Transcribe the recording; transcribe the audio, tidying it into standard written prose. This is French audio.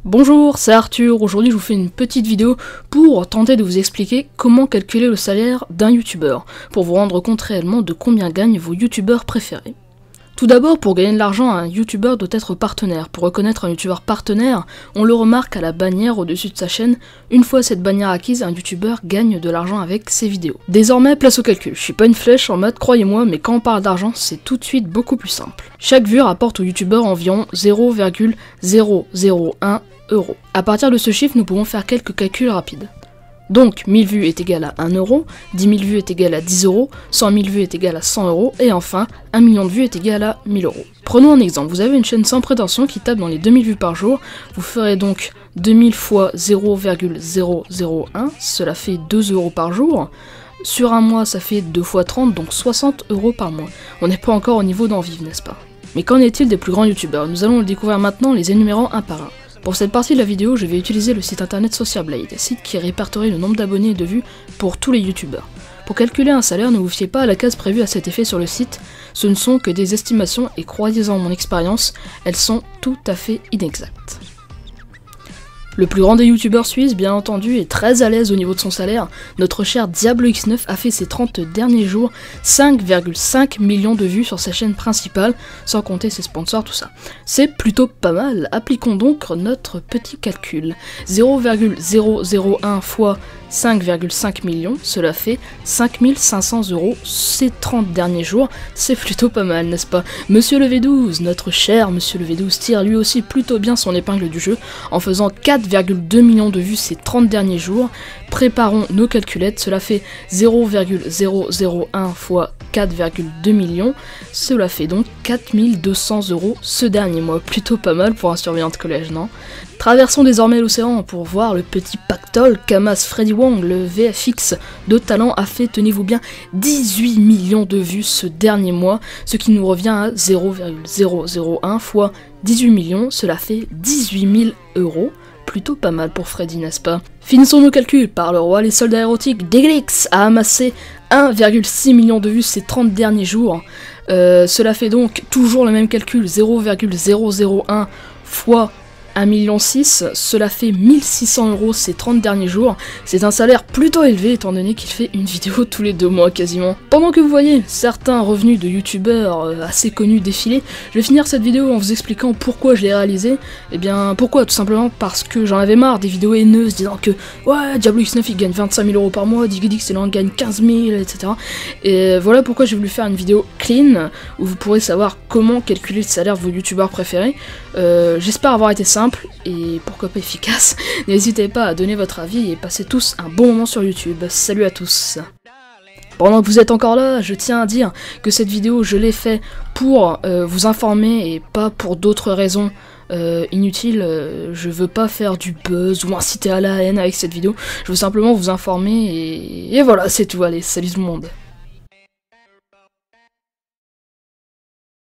Bonjour, c'est Arthur. Aujourd'hui je vous fais une petite vidéo pour tenter de vous expliquer comment calculer le salaire d'un youtubeur, pour vous rendre compte réellement de combien gagnent vos youtubeurs préférés. Tout d'abord, pour gagner de l'argent, un youtubeur doit être partenaire. Pour reconnaître un youtubeur partenaire, on le remarque à la bannière au-dessus de sa chaîne. Une fois cette bannière acquise, un youtubeur gagne de l'argent avec ses vidéos. Désormais, place au calcul. Je suis pas une flèche en maths, croyez-moi, mais quand on parle d'argent, c'est tout de suite beaucoup plus simple. Chaque vue rapporte au youtubeur environ 0,001 €. À partir de ce chiffre, nous pouvons faire quelques calculs rapides. Donc 1000 vues est égal à 1 €, 10 000 vues est égal à 10 €, 100 000 vues est égal à 100 €, et enfin 1 million de vues est égal à 1000 €. Prenons un exemple, vous avez une chaîne sans prétention qui tape dans les 2000 vues par jour, vous ferez donc 2000 fois 0,001, cela fait 2 € par jour. Sur un mois ça fait 2 fois 30, donc 60 € par mois. On n'est pas encore au niveau d'en vivre, n'est-ce pas? Mais qu'en est-il des plus grands youtubeurs? Nous allons le découvrir maintenant, les énumérant un par un. Pour cette partie de la vidéo, je vais utiliser le site internet Socialblade, site qui répertorie le nombre d'abonnés et de vues pour tous les youtubeurs. Pour calculer un salaire, ne vous fiez pas à la case prévue à cet effet sur le site, ce ne sont que des estimations et croyez-en mon expérience, elles sont tout à fait inexactes. Le plus grand des youtubeurs suisses, bien entendu, est très à l'aise au niveau de son salaire. Notre cher Diablo X9 a fait ces 30 derniers jours 5,5 millions de vues sur sa chaîne principale, sans compter ses sponsors, tout ça. C'est plutôt pas mal. Appliquons donc notre petit calcul. 0,001 fois 5,5 millions, cela fait 5500 € ces 30 derniers jours, c'est plutôt pas mal, n'est-ce pas? Monsieur le V12, notre cher Monsieur le V12 tire lui aussi plutôt bien son épingle du jeu, en faisant 4,2 millions de vues ces 30 derniers jours. Préparons nos calculettes, cela fait 0,001 fois 4,2 millions, cela fait donc 4200 € ce dernier mois, plutôt pas mal pour un surveillant de collège, non? Traversons désormais l'océan pour voir le petit pactole qu'amasse Freddy Wong, le VFX de talent a fait, tenez-vous bien, 18 millions de vues ce dernier mois, ce qui nous revient à 0,001 fois 18 millions, cela fait 18 000 €. Plutôt pas mal pour Freddy, n'est-ce pas? Finissons nos calculs par le roi les soldats érotiques, Deglix a amassé 1,6 million de vues ces 30 derniers jours. Cela fait donc toujours le même calcul, 0,001 fois 1,6 million, cela fait 1600 € ces 30 derniers jours. C'est un salaire plutôt élevé étant donné qu'il fait une vidéo tous les 2 mois quasiment. Pendant que vous voyez certains revenus de youtubeurs assez connus défiler, je vais finir cette vidéo en vous expliquant pourquoi je l'ai réalisé. Et bien pourquoi? Tout simplement parce que j'en avais marre des vidéos haineuses disant que ouais, Diablo X9 il gagne 25 000 € par mois, Digidix il gagne 15 000, etc. Et voilà pourquoi j'ai voulu faire une vidéo clean où vous pourrez savoir comment calculer le salaire de vos youtubeurs préférés. J'espère avoir été simple et pourquoi pas efficace. N'hésitez pas à donner votre avis et passez tous un bon moment sur YouTube. Salut à tous. Pendant que vous êtes encore là, je tiens à dire que cette vidéo je l'ai fait pour vous informer et pas pour d'autres raisons inutiles. Je veux pas faire du buzz ou inciter à la haine avec cette vidéo, je veux simplement vous informer et voilà, c'est tout. Allez, salut tout le monde.